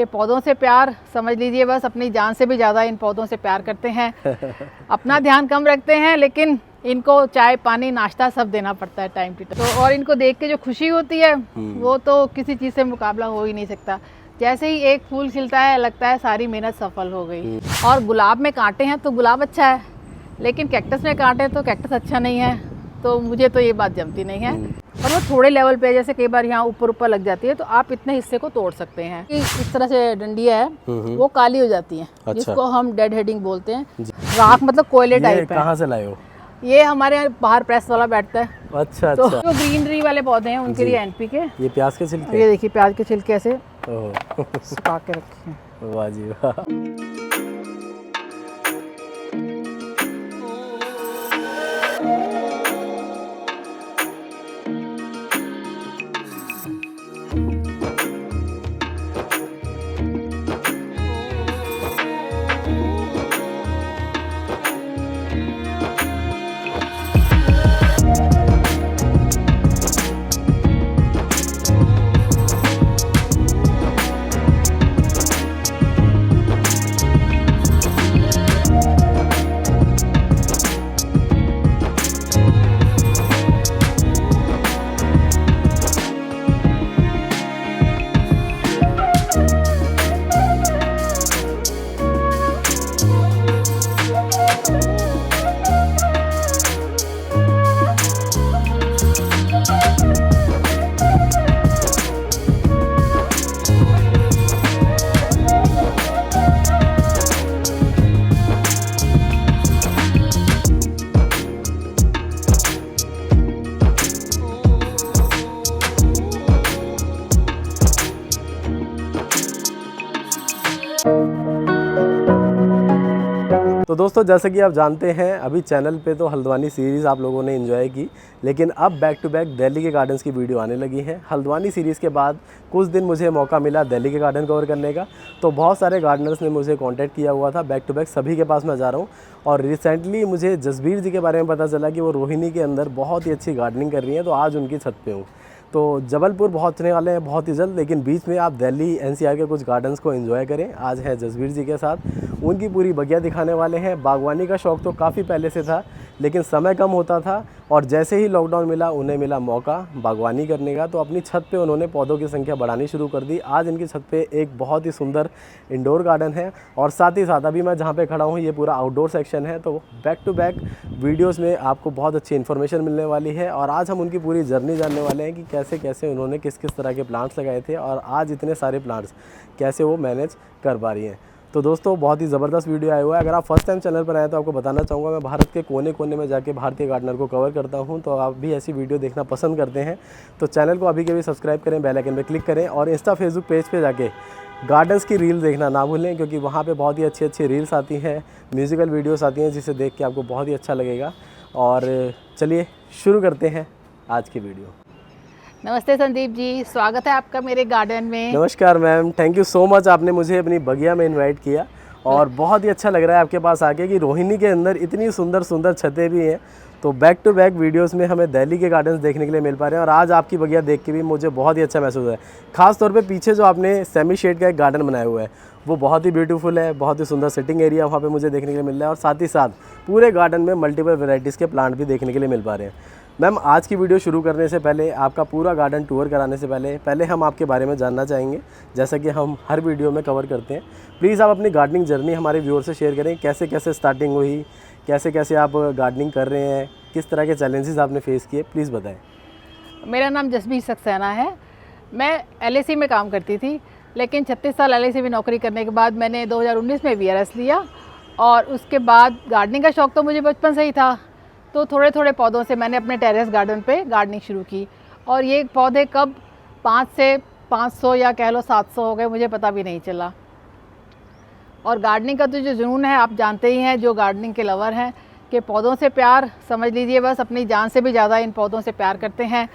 ये पौधों से प्यार समझ लीजिए, बस अपनी जान से भी ज़्यादा इन पौधों से प्यार करते हैं। अपना ध्यान कम रखते हैं, लेकिन इनको चाय पानी नाश्ता सब देना पड़ता है टाइम टू टाइम। तो और इनको देख के जो खुशी होती है वो तो किसी चीज़ से मुकाबला हो ही नहीं सकता। जैसे ही एक फूल खिलता है लगता है सारी मेहनत सफल हो गई। और गुलाब में कांटे हैं तो गुलाब अच्छा है, लेकिन कैक्टस में कांटे हैं तो कैक्टस अच्छा नहीं है। तो मुझे तो ये बात जमती नहीं है। और वो थोड़े लेवल पे, जैसे कई बार यहाँ ऊपर ऊपर लग जाती है तो आप इतने हिस्से को तोड़ सकते हैं। इस तरह से डंडियाँ है वो काली हो जाती हैं। अच्छा। जिसको हम डेड हेडिंग बोलते हैं। राख मतलब कोयले टाइप है। कहाँ से लाए हो? ये हमारे यहाँ बाहर प्रेस वाला बैठता है। अच्छा तो अच्छा। जो ग्रीनरी वाले पौधे हैं उनके लिए एनपीके। ये प्याज के छिलके? ये देखिए प्याज के छिलके ऐसे ओह, सुखा के रखे हैं। वाह जी वाह। तो दोस्तों, जैसा कि आप जानते हैं अभी चैनल पे तो हल्द्वानी सीरीज़ आप लोगों ने एंजॉय की, लेकिन अब बैक टू बैक दिल्ली के गार्डन्स की वीडियो आने लगी है। हल्द्वानी सीरीज़ के बाद कुछ दिन मुझे मौका मिला दिल्ली के गार्डन कवर करने का, तो बहुत सारे गार्डनर्स ने मुझे कांटेक्ट किया हुआ था। बैक टू बैक सभी के पास मैं जा रहा हूँ। और रिसेंटली मुझे जसबीर जी के बारे में पता चला कि वो रोहिणी के अंदर बहुत ही अच्छी गार्डनिंग कर रही हैं, तो आज उनकी छत पर हूँ। तो जबलपुर पहुंचने वाले हैं बहुत ही जल्द, लेकिन बीच में आप दिल्ली एनसीआर के कुछ गार्डन्स को एंजॉय करें। आज है जसबीर जी के साथ, उनकी पूरी बगिया दिखाने वाले हैं। बागवानी का शौक़ तो काफ़ी पहले से था, लेकिन समय कम होता था, और जैसे ही लॉकडाउन मिला उन्हें मिला मौका बागवानी करने का, तो अपनी छत पे उन्होंने पौधों की संख्या बढ़ानी शुरू कर दी। आज इनकी छत पे एक बहुत ही सुंदर इंडोर गार्डन है, और साथ ही साथ अभी मैं जहाँ पे खड़ा हूँ ये पूरा आउटडोर सेक्शन है। तो बैक टू बैक वीडियोस में आपको बहुत अच्छी इन्फॉर्मेशन मिलने वाली है, और आज हम उनकी पूरी जर्नी जानने वाले हैं कि कैसे कैसे उन्होंने किस किस तरह के प्लांट्स लगाए थे, और आज इतने सारे प्लांट्स कैसे वो मैनेज कर पा रही हैं। तो दोस्तों, बहुत ही ज़बरदस्त वीडियो आया हुआ है। अगर आप फर्स्ट टाइम चैनल पर आए तो आपको बताना चाहूँगा, मैं भारत के कोने कोने में जाके भारतीय गार्डनर को कवर करता हूँ। तो आप भी ऐसी वीडियो देखना पसंद करते हैं तो चैनल को अभी के भी सब्सक्राइब करें, बेल आइकन पर क्लिक करें, और इंस्टा फेसबुक पेज पे जाके गार्डन्स की रील देखना ना भूलें, क्योंकि वहाँ पे बहुत ही अच्छी अच्छी रील्स आती हैं, म्यूज़िकल वीडियोस आती हैं, जिसे देख के आपको बहुत ही अच्छा लगेगा। और चलिए शुरू करते हैं आज की वीडियो। नमस्ते संदीप जी, स्वागत है आपका मेरे गार्डन में। नमस्कार ma'am, thank you so much, आपने मुझे अपनी बगिया में इनवाइट किया, और बहुत ही अच्छा लग रहा है आपके पास आके कि रोहिणी के अंदर इतनी सुंदर सुंदर छतें भी हैं। तो बैक टू बैक वीडियोस में हमें दिल्ली के गार्डन्स देखने के लिए मिल पा रहे हैं, और आज आपकी बगिया देख के भी मुझे बहुत ही अच्छा महसूस है। खास तौर पे पीछे जो आपने सेमी शेड का एक गार्डन बनाया हुआ है वो बहुत ही ब्यूटीफुल है, बहुत ही सुंदर सिटिंग एरिया वहाँ पे मुझे देखने के लिए मिल रहा है, और साथ ही साथ पूरे गार्डन में मल्टीपल वेराइटीज़ के प्लांट भी देखने के लिए मिल पा रहे हैं। मैम, आज की वीडियो शुरू करने से पहले, आपका पूरा गार्डन टूर कराने से पहले हम आपके बारे में जानना चाहेंगे, जैसा कि हम हर वीडियो में कवर करते हैं। प्लीज़ आप अपनी गार्डनिंग जर्नी हमारे व्यूअर से शेयर करें, कैसे कैसे स्टार्टिंग हुई, कैसे कैसे आप गार्डनिंग कर रहे हैं, किस तरह के चैलेंजेस आपने फेस किए, प्लीज़ बताएं। मेरा नाम जसबीर सक्सेना है। मैं एलआईसी में काम करती थी, लेकिन 36 साल एलआईसी में नौकरी करने के बाद मैंने 2019 में वीआरएस लिया, और उसके बाद गार्डनिंग का शौक़ तो मुझे बचपन से ही था। तो थोड़े थोड़े पौधों से मैंने अपने टेरेस गार्डन पे गार्डनिंग शुरू की, और ये पौधे कब 5 से 500 या कह लो 700 हो गए मुझे पता भी नहीं चला। और गार्डनिंग का तो जो जुनून है आप जानते ही हैं, जो गार्डनिंग के लवर हैं, कि पौधों से प्यार समझ लीजिए, बस अपनी जान से भी ज़्यादा इन पौधों से प्यार करते हैं।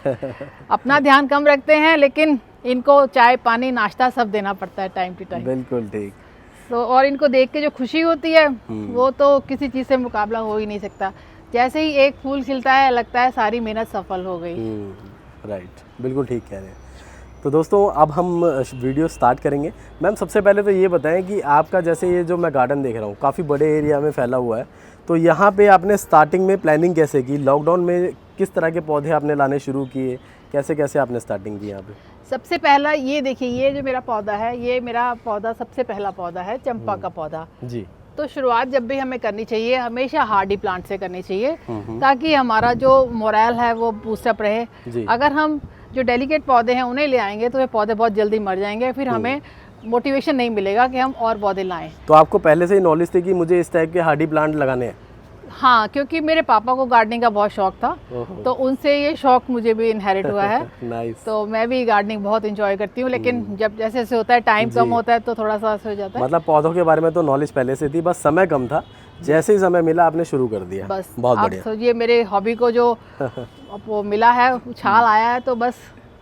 अपना ध्यान कम रखते हैं, लेकिन इनको चाय पानी नाश्ता सब देना पड़ता है टाइम टू टाइम। बिल्कुल ठीक। तो और इनको देख के जो खुशी होती है वो तो किसी चीज़ से मुकाबला हो ही नहीं सकता। जैसे ही एक फूल खिलता है लगता है सारी मेहनत सफल हो गई। राइट, बिल्कुल ठीक कह रहे हैं। तो दोस्तों अब हम वीडियो स्टार्ट करेंगे। मैम सबसे पहले तो ये बताएं कि आपका जैसे ये जो मैं गार्डन देख रहा हूँ काफ़ी बड़े एरिया में फैला हुआ है, तो यहाँ पे आपने स्टार्टिंग में प्लानिंग कैसे की? लॉकडाउन में किस तरह के पौधे आपने लाने शुरू किए, कैसे कैसे आपने स्टार्टिंग की यहाँ पे? सबसे पहला ये देखिए, ये जो मेरा पौधा है, ये मेरा पौधा सबसे पहला पौधा है, चंपा का पौधा जी। तो शुरुआत जब भी हमें करनी चाहिए हमेशा हार्डी प्लांट से करनी चाहिए, ताकि हमारा जो मोरल है वो बूस्टअप रहे। अगर हम जो डेलिकेट पौधे हैं उन्हें ले आएंगे तो ये पौधे बहुत जल्दी मर जाएंगे, फिर हमें मोटिवेशन नहीं मिलेगा कि हम और पौधे लाएं। तो आपको पहले से ही नॉलेज थी कि मुझे इस टाइप के हार्डी प्लांट लगाने हैं? हाँ, क्योंकि मेरे पापा को गार्डनिंग का बहुत शौक था, तो उनसे ये शौक मुझे भी इनहेरिट हुआ है। नाइस। तो मैं भी गार्डनिंग बहुत इंजॉय करती हूँ, लेकिन जब जैसे जैसे होता है टाइम कम होता है तो थोड़ा सा हो जाता है। मतलब पौधों के बारे में तो नॉलेज पहले से थी, बस समय कम था, जैसे ही समय मिला आपने शुरू कर दिया। बस बहुत बढ़िया। तो ये मेरे हॉबी को जो वो मिला है, उछाल आया है, तो बस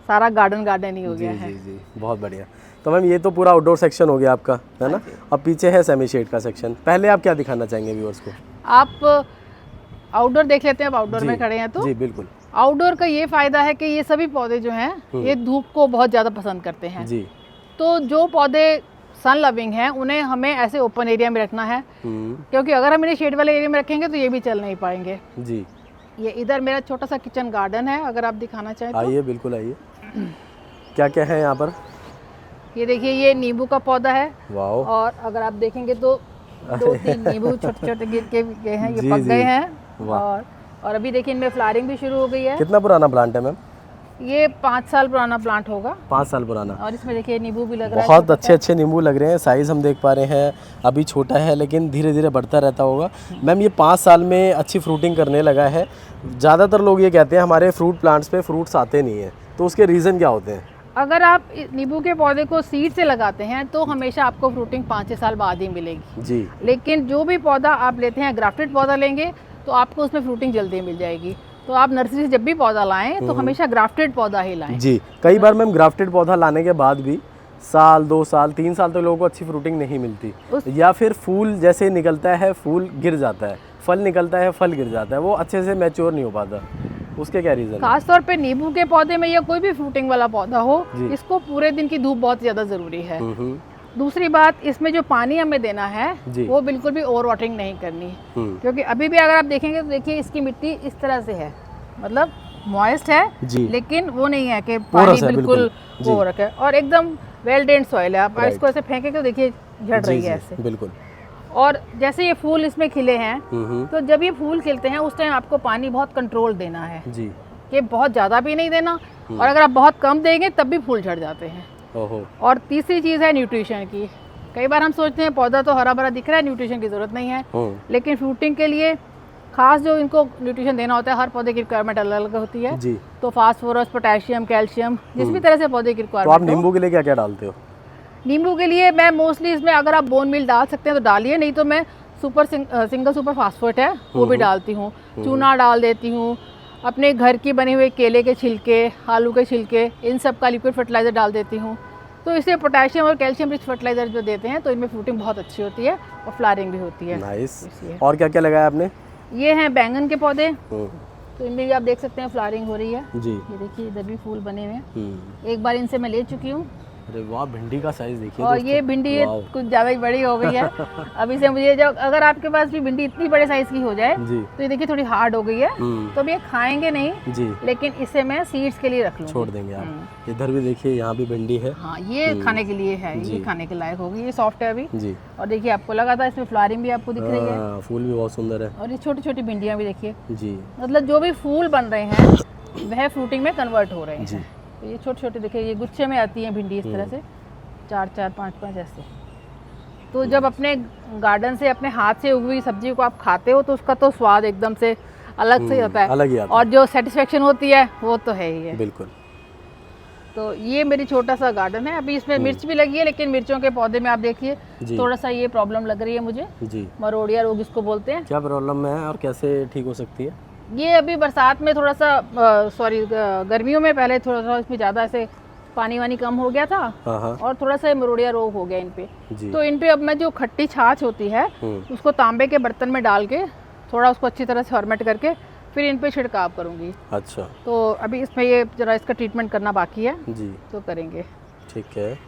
सारा गार्डन ही हो गया है। जी, बहुत बढ़िया। तो मैम ये तो पूरा आउटडोर सेक्शन हो गया आपका, है ना? अब पीछे है सेमी शेड का सेक्शन। पहले आप क्या दिखाना चाहेंगे व्यूअर्स को? आप आउटडोर देख लेते हैं, अब आउटडोर में खड़े हैं तो। जी बिल्कुल। आउटडोर का ये फायदा है कि ये सभी पौधे जो हैं ये धूप को बहुत ज़्यादा पसंद करते हैं। जी। तो जो पौधे सन लविंग हैं उन्हें हमें ऐसे ओपन एरिया में रखना है, क्योंकि अगर हम इन्हें शेड वाले एरिया में रखेंगे तो ये भी चल नहीं पाएंगे। जी। ये इधर मेरा छोटा सा किचन गार्डन है, अगर आप दिखाना चाहें तो। आइए, बिल्कुल आइए। क्या क्या है यहाँ पर? ये देखिए, ये नींबू का पौधा है। वाओ। और अगर आप देखेंगे तो 2-3 नींबू छोटे छोटे गिर के गए हैं, ये पक गए हैं। और अभी देखिए इनमें फ्लावरिंग भी शुरू हो गई है। कितना पुराना प्लांट है मैम? ये 5 साल पुराना प्लांट होगा। 5 साल पुराना। और इसमें देखिए नींबू भी लग रहा है। बहुत अच्छे अच्छे नींबू लग रहे हैं। साइज हम देख पा रहे हैं, अभी छोटा है लेकिन धीरे धीरे बढ़ता रहता होगा। मैम ये 5 साल में अच्छी फ्रूटिंग करने लगा है। ज़्यादातर लोग ये कहते हैं हमारे फ्रूट प्लांट्स पे फ्रूट्स आते नहीं हैं, तो उसके रीज़न क्या होते हैं? अगर आप नींबू के पौधे को सीड से लगाते हैं तो हमेशा आपको फ्रूटिंग 5-6 साल बाद ही मिलेगी। जी। लेकिन जो भी पौधा आप लेते हैं, ग्राफ्टेड पौधा लेंगे तो आपको उसमें फ्रूटिंग जल्दी मिल जाएगी। तो आप नर्सरी से जब भी पौधा लाएं तो हमेशा ग्राफ्टेड पौधा ही लाएं। जी। कई बार मैम ग्राफ्टेड पौधा लाने के बाद भी साल 2 साल 3 साल तक लोगों को अच्छी फ्रूटिंग नहीं मिलती, या फिर फूल जैसे निकलता है फूल गिर जाता है, फल निकलता है फल गिर जाता है, वो अच्छे से मैच्योर नहीं हो पाता। उसके क्या रीज़न? खासतौर पे नींबू के पौधे में या कोई भी फ्रूटिंग वाला पौधा हो, इसको पूरे दिन की धूप बहुत ज़्यादा ज़रूरी है। दूसरी बात, इसमें जो पानी हमें देना है वो बिल्कुल भी ओवर वाटरिंग नहीं करनी, क्योंकि अभी भी अगर आप देखेंगे तो देखिए इसकी मिट्टी इस तरह से है, मतलब मॉइस्ट है लेकिन वो नहीं है कि पानी बिल्कुल वो रखे, और एकदम वेल ड्रेन्ड सॉइल है। आप इसको ऐसे फेंके तो देखिए झड़ रही है ऐसे। बिल्कुल। और जैसे ये फूल इसमें खिले हैं, तो जब ये फूल खिलते हैं उस टाइम आपको पानी बहुत कंट्रोल देना है जी, कि बहुत ज़्यादा भी नहीं देना, और अगर आप बहुत कम देंगे तब भी फूल झड़ जाते हैं। और तीसरी चीज़ है न्यूट्रिशन की। कई बार हम सोचते हैं पौधा तो हरा भरा दिख रहा है, न्यूट्रिशन की ज़रूरत नहीं है, लेकिन फ्रूटिंग के लिए खास जो इनको न्यूट्रिशन देना होता है, हर पौधे की रिक्वायरमेंट अलग अलग होती है जी। तो फास्फोरस, पोटेशियम, कैल्शियम, जिस भी तरह से पौधे की रिक्वायरमेंट। तो आप नींबू के लिए क्या क्या डालते हो? नींबू के लिए मैं मोस्टली इसमें अगर आप बोन मील डाल सकते हैं तो डालिए, नहीं तो मैं सिंगल सुपर फास्फेट है वो भी डालती हूँ, चूना डाल देती हूँ, अपने घर की बने हुए केले के छिलके, आलू के छिलके, इन सब का लिक्विड फर्टिलाइज़र डाल देती हूँ। तो इससे पोटेशियम और कैल्शियम रिच फर्टिलाइज़र जो देते हैं तो इनमें फ्रूटिंग बहुत अच्छी होती है और फ्लावरिंग भी होती है। नाइस। और क्या क्या लगाया आपने? ये हैं बैंगन के पौधे, तो इनमें भी आप देख सकते हैं फ्लावरिंग हो रही है जी। ये देखिए इधर भी फूल बने हुए हैं, एक बार इनसे मैं ले चुकी हूँ। अरे वाह, भिंडी का साइज देखिए। और ये भिंडी कुछ ज़्यादा ही बड़ी हो गई है। अभी से मुझे जब अगर आपके पास भी भिंडी इतनी बड़े साइज की हो जाए तो ये देखिए थोड़ी हार्ड हो गई है, तो अब ये खाएंगे नहीं जी, लेकिन इसे मैं सीड्स के लिए रख लूँगी, छोड़ देंगे आप। इधर भी देखिए यहाँ भी भिंडी है। हाँ, ये खाने के लिए है, ये खाने के लायक होगी, ये सॉफ्ट है अभी जी। और देखिए आपको लगा था इसमें फ्लावरिंग भी आपको दिख रही है, फूल भी बहुत सुंदर है, और ये छोटी छोटी भिंडियाँ भी देखिए जी। मतलब जो भी फूल बन रहे हैं वह फ्रूटिंग में कन्वर्ट हो रहे हैं। तो ये छोटे छोटे देखिए, ये गुच्छे में आती हैं भिंडी इस तरह से, 4-4, 5-5 ऐसे। तो जब अपने गार्डन से अपने हाथ से उगी हुई सब्जी को आप खाते हो तो उसका तो स्वाद एकदम से अलग से होता है, अलग ही आता है, और जो सेटिस्फेक्शन होती है वो तो है ही है। बिल्कुल। तो ये मेरी छोटा सा गार्डन है। अभी इसमें मिर्च भी लगी है, लेकिन मिर्चों के पौधे में आप देखिए थोड़ा सा ये प्रॉब्लम लग रही है मुझे जी, मरोड़िया रोग इसको बोलते हैं। क्या प्रॉब्लम है और कैसे ठीक हो सकती है? ये अभी बरसात में थोड़ा सा गर्मियों में पहले थोड़ा सा इसमें ज़्यादा ऐसे पानी वानी कम हो गया था, और थोड़ा सा मरोड़िया रोग हो गया इन पे। तो इन पे अब मैं जो खट्टी छाछ होती है उसको तांबे के बर्तन में डाल के थोड़ा उसको अच्छी तरह से फॉर्मेट करके फिर इन पे छिड़काव करूँगी। अच्छा, तो अभी इसमें ये जरा इसका ट्रीटमेंट करना बाकी है जी, तो करेंगे। ठीक है।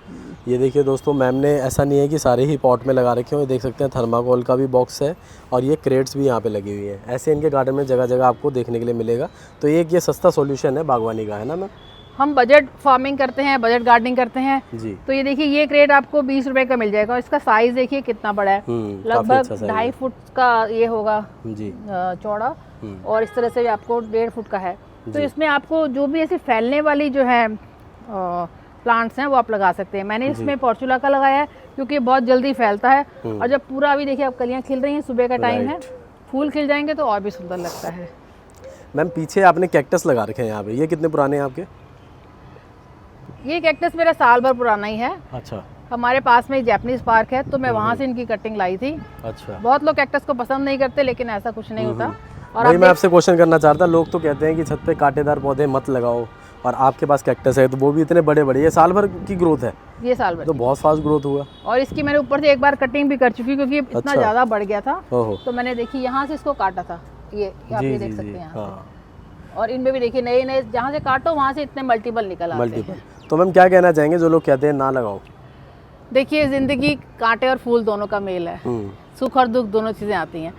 ये देखिए दोस्तों, मैम ने ऐसा नहीं है कि सारे ही पॉट में लगा रखे हो, ये देख सकते हैं थर्माकोल का भी बॉक्स है और ये क्रेट्स भी यहाँ पे लगी हुई हैं। ऐसे इनके गार्डन में जगह जगह आपको देखने के लिए मिलेगा। तो एक ये सस्ता सॉल्यूशन है बागवानी का, है ना मैम? हम बजट फार्मिंग करते हैं, बजट गार्डनिंग करते हैं। जी, तो ये देखिए ये क्रेट आपको 20 रुपए का मिल जाएगा और इसका साइज देखिए कितना बड़ा है, काफी लगभग अच्छा size है। 2.5 फुट का ये होगा जी, चौड़ा और इस तरह से आपको 1.5 फुट का है। तो जी। इसमें आपको जो भी ऐसी फैलने वाली जो है प्लांट्स हैं वो आप लगा सकते हैं। मैंने इसमें पोर्चुला का लगाया है क्योंकि ये बहुत जल्दी फैलता है और जब पूरा अभी देखिए अब कलियां खिल रही हैं, सुबह का टाइम है, फूल खिल जाएंगे तो और भी सुंदर लगता है। मैम पीछे आपने कैक्टस लगा रखे हैं यहाँ पे, ये कितने पुराने हैं आपके? ये कैक्टस मेरा साल भर पुराना ही है। अच्छा, हमारे पास में जैपनीज पार्क है तो मैं वहाँ से इनकी कटिंग लाई थी। अच्छा। बहुत लोग कैक्टस को पसंद नहीं करते लेकिन ऐसा कुछ नहीं होता। और वही मैं आपसे क्वेश्चन करना चाहता, लोग तो कहते हैं कि छत पे कांटेदार पौधे मत लगाओ और आपके पास कैक्टस है तो वो भी इतने बड़े बड़े, ये साल भर की ग्रोथ है, ये साल भर तो बहुत फास्ट ग्रोथ हुआ। और इसकी मैंने ऊपर से एक बार कटिंग भी कर चुकी हूँ क्योंकि इतना अच्छा। ज़्यादा बढ़ गया था। ओहो, तो मैंने देखी यहाँ से इसको काटा था, ये आप जी ये जी देख सकते जी, हैं यहाँ हाँ, से। और इनमें भी देखिए नए नए जहाँ से काटो वहाँ से इतने मल्टीपल निकल आते मल्टीपल। हैं। तो मैम क्या कहना चाहेंगे जो लोग कहते हैं ना लगाओ? देखिए ज़िंदगी कांटे और फूल दोनों का मेल है, सुख और दुख दोनों चीज़ें आती हैं।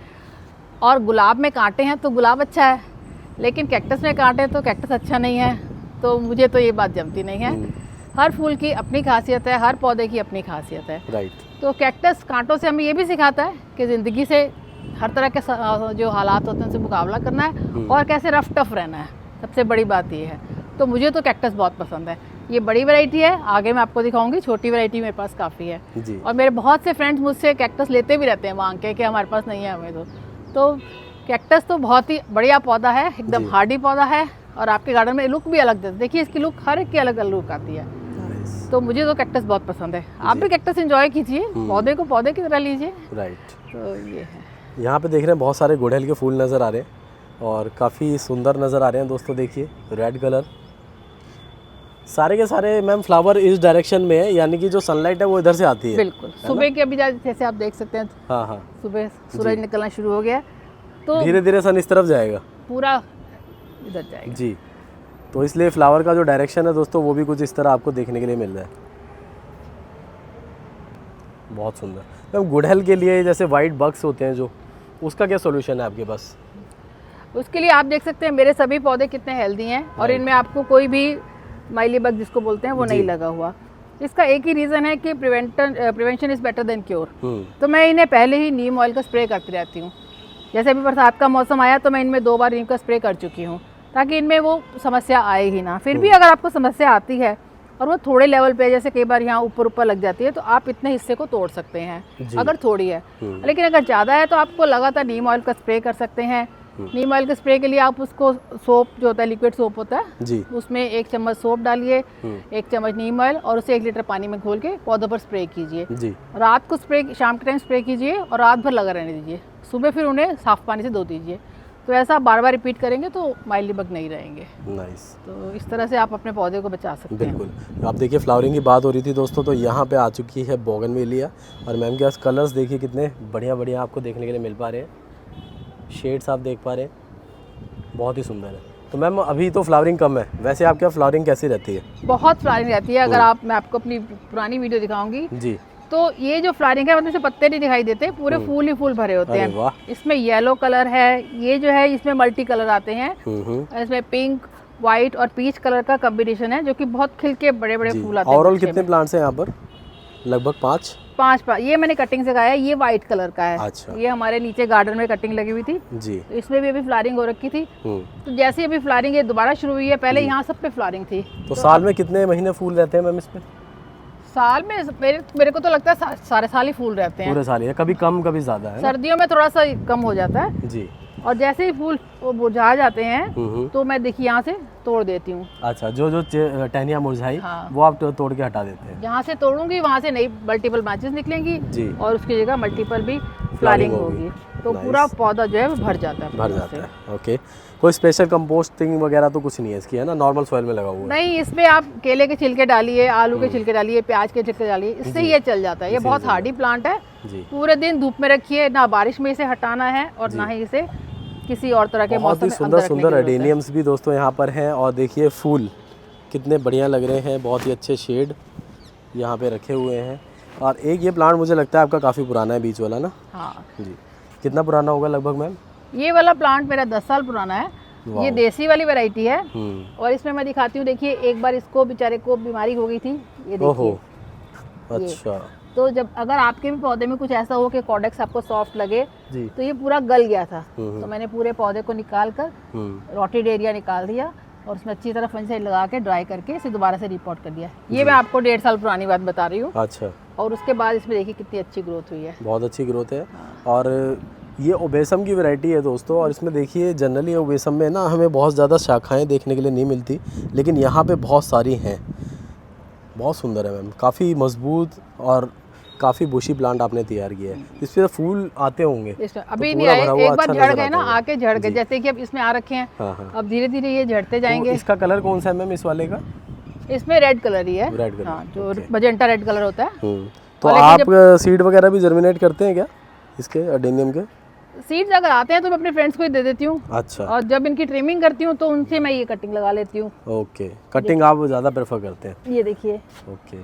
और गुलाब में कांटे हैं तो गुलाब अच्छा है, लेकिन कैक्टस में कांटे तो कैक्टस अच्छा नहीं है। तो मुझे तो ये बात जमती नहीं है। हर फूल की अपनी खासियत है, हर पौधे की अपनी खासियत है। राइट। तो कैक्टस कांटों से हमें ये भी सिखाता है कि ज़िंदगी से हर तरह के जो हालात होते हैं उनसे मुकाबला करना है और कैसे रफ टफ रहना है, सबसे बड़ी बात ये है। तो मुझे तो कैक्टस बहुत पसंद है। ये बड़ी वैरायटी है, आगे मैं आपको दिखाऊंगी, छोटी वैरायटी मेरे पास काफ़ी है। जी, और मेरे बहुत से फ्रेंड्स मुझसे कैक्टस लेते भी रहते हैं मांग के कि हमारे पास नहीं है हमें तो कैक्टस तो बहुत ही बढ़िया पौधा है, एकदम जी। हार्डी पौधा है और आपके गार्डन में लुक भी अलग देता है। देखिए इसकी लुक हर एक की अलग अलग लुक आती है। तो मुझे तो कैक्टस बहुत पसंद है। आप भी कैक्टस एंजॉय कीजिए, पौधे को पौधे की तरह लीजिए। राइट। तो ये है, यहाँ पे देख रहे हैं बहुत सारे गुड़हल के फूल नज़र आ रहे हैं और काफ़ी सुंदर नज़र आ रहे हैं दोस्तों। देखिए रेड कलर, सारे के सारे मैम फ्लावर इस डायरेक्शन में है, यानी कि जो सनलाइट है वो इधर से आती है। बिल्कुल सुबह के अभी जैसे आप देख सकते हैं, हाँ हाँ, सुबह सूरज निकलना शुरू हो गया तो धीरे धीरे सन इस तरफ जाएगा, पूरा इधर जाएगा। जी। तो इसलिए फ्लावर का जो डायरेक्शन है दोस्तों वो भी कुछ इस तरह आपको देखने के लिए मिल रहा है। बहुत सुंदर। मैम गुड़हल के लिए जैसे वाइट बग्स होते हैं जो, उसका क्या सोल्यूशन है आपके पास? उसके लिए आप देख सकते हैं मेरे सभी पौधे कितने हेल्दी हैं और इनमें आपको कोई भी माइली बग जिसको बोलते हैं वो नहीं लगा हुआ। इसका एक ही रीज़न है कि prevention is better than cure. तो मैं इन्हें पहले ही नीम ऑयल का स्प्रे करती रहती हूँ। जैसे अभी बरसात का मौसम आया तो मैं इनमें 2 बार नीम का स्प्रे कर चुकी हूँ ताकि इनमें वो समस्या आए ही ना। फिर भी अगर आपको समस्या आती है और वो थोड़े लेवल पे, जैसे कई बार यहाँ ऊपर लग जाती है, तो आप इतने हिस्से को तोड़ सकते हैं अगर थोड़ी है। लेकिन अगर ज़्यादा है तो आपको लगातार नीम ऑयल का स्प्रे कर सकते हैं। नीम ऑयल के स्प्रे के लिए आप उसको सोप जो होता है, लिक्विड सोप होता है जी, उसमें 1 चम्मच सोप डालिए, 1 चम्मच नीम ऑयल और उसे 1 लीटर पानी में घोल के पौधों पर स्प्रे कीजिए। जी, रात को स्प्रे, शाम के टाइम स्प्रे कीजिए और रात भर लगा रहने दीजिए। सुबह फिर उन्हें साफ पानी से धो दीजिए। तो ऐसा बार बार रिपीट करेंगे तो माइली बग नहीं रहेंगे। नाइस। तो इस तरह से आप अपने पौधे को बचा सकते हैं। बिल्कुल। आप देखिए फ्लावरिंग की बात हो रही थी दोस्तों, तो यहाँ पे आ चुकी है बोगनवेलिया और मैम के पास कलर्स देखिए कितने बढ़िया बढ़िया आपको देखने के लिए मिल पा रहे हैं। शेड्स आप देख पा रहे हैं, बहुत ही सुंदर है। तो मैम अभी तो फ्लावरिंग कम है, वैसे आपके यहाँ फ्लावरिंग कैसी रहती है? बहुत फ्लावरिंग रहती है। अगर मैं आपको अपनी पुरानी वीडियो दिखाऊंगी जी, तो ये जो फ्लावरिंग है मतलब से पत्ते नहीं दिखाई देते, पूरे फूल ही फूल भरे होते अरे हैं। वाह। इसमें येलो कलर है, ये जो है इसमें मल्टी कलर आते हैं। इसमें पिंक, वाइट और पीच कलर का कॉम्बिनेशन है जो कि बहुत खिल के बड़े बड़े फूल आते हैं। ओवरऑल कितने प्लांट्स हैं यहाँ पर? लगभग 5। ये मैंने कटिंग से गाया है, ये वाइट कलर का है। अच्छा। ये हमारे नीचे गार्डन में कटिंग लगी हुई थी जी, तो इसमें भी अभी फ्लावरिंग हो रखी थी। तो जैसे अभी फ्लावरिंग ये दोबारा शुरू हुई है, पहले यहाँ सब पे फ्लावरिंग थी। तो साल में कितने महीने फूल रहते हैं मैम इसमें? साल में मेरे को तो लगता है सारे साल ही फूल रहते हैं। पूरे साल ही है, कभी कम कभी ज़्यादा है ना? सर्दियों में थोड़ा सा कम हो जाता है जी। और जैसे ही फूल वो मुरझा जाते हैं तो मैं देखिए यहाँ से तोड़ देती हूँ। अच्छा, जो टहनियाँ मुरझाई हाँ। वो आप तोड़ के हटा देते हैं? जहाँ से तोड़ूंगी वहाँ से नई मल्टीपल मैचेस निकलेंगी जी। और उसकी जगह मल्टीपल भी फ्लावरिंग होगी। तो Nice। पूरा पौधा जो है वो भर जाता है। भर जाता है। ओके। कोई स्पेशल कंपोस्टिंग वगैरह तो कुछ नहीं है इसकी, है ना? नॉर्मल सॉइल में लगा हुआ है? नहीं, इसमें आप केले के छिलके डालिए, आलू के छिलके डालिए, प्याज के छिलके डालिए, इससे ये चल जाता है। ये बहुत हार्डी प्लांट है। जी। पूरे दिन धूप में रखिए, ना बारिश में इसे हटाना है और ना ही इसे किसी और तरह के बहुत मौसम ही में सुंदर अंदर रखने सुंदर की ज़रूरत है। एडेनियम्स भी दोस्तों यहाँ पर हैं। और देखिए फूल कितने बढ़िया लग रहे हैं, बहुत ही अच्छे शेड यहाँ पे रखे हुए हैं। और एक ये प्लांट मुझे लगता है आपका काफ़ी पुराना है, बीच वाला ना? हाँ, जी। कितना पुराना होगा लगभग मैम? ये वाला प्लांट मेरा 10 साल पुराना है। ये देसी वाली वैरायटी है। और इसमें मैं दिखाती हूँ, देखिए एक बार इसको बेचारे को बीमारी हो गई थी, ये ओहो, देखिए। अच्छा। तो जब अगर आपके भी पौधे में कुछ ऐसा हो कि कॉडेक्स आपको सॉफ्ट लगे, जी। तो ये पूरा गल गया था। तो मैंने पूरे पौधे को निकाल कर रॉटेड एरिया निकाल दिया और उसमें अच्छी तरह फंगिसाइड लगा के ड्राई करके इसे दोबारा से रिपोर्ट कर दिया। ये मैं आपको 1.5 साल पुरानी बात बता रही हूँ। अच्छा। और उसके बाद इसमें देखिए कितनी अच्छी ग्रोथ हुई है। बहुत अच्छी ग्रोथ है। और ये ओबेसम की वैरायटी है दोस्तों। और इसमें देखिए जनरली ओबेसम में ना हमें बहुत ज़्यादा शाखाएं देखने के लिए नहीं मिलती, लेकिन यहाँ पे बहुत सारी हैं। बहुत सुंदर है मैम, काफ़ी मजबूत और काफ़ी बुशी प्लांट आपने तैयार किया है। इस पर फूल आते होंगे इसमें अभी तो नहीं पूरा आए, भरा हुआ एक बार अच्छा झड़ नजर गए आता ना, होगा। आके झड़ गए, जी। जैसे कि अब इसमें आ रखे हैं। हाँ। अब धीरे धीरे ये झड़ते जाएंगे। तो इसका कलर कौन सा है मैम इस वाले का? इसमें रेड कलर ही है। Red colour. हाँ, जो मजेंटा रेड कलर होता है। तो आप सीड वगैरह भी जर्मिनेट करते हैं क्या इसके एडेनियम के? सीड्स अगर आते हैं तो मैं अपने फ्रेंड्स को ही दे देती हूँ। अच्छा। और जब इनकी ट्रिमिंग करती हूँ तो उनसे मैं ये कटिंग लगा लेती हूँ। ओके, कटिंग आप ज़्यादा प्रेफर करते हैं? ये देखिए। ओके,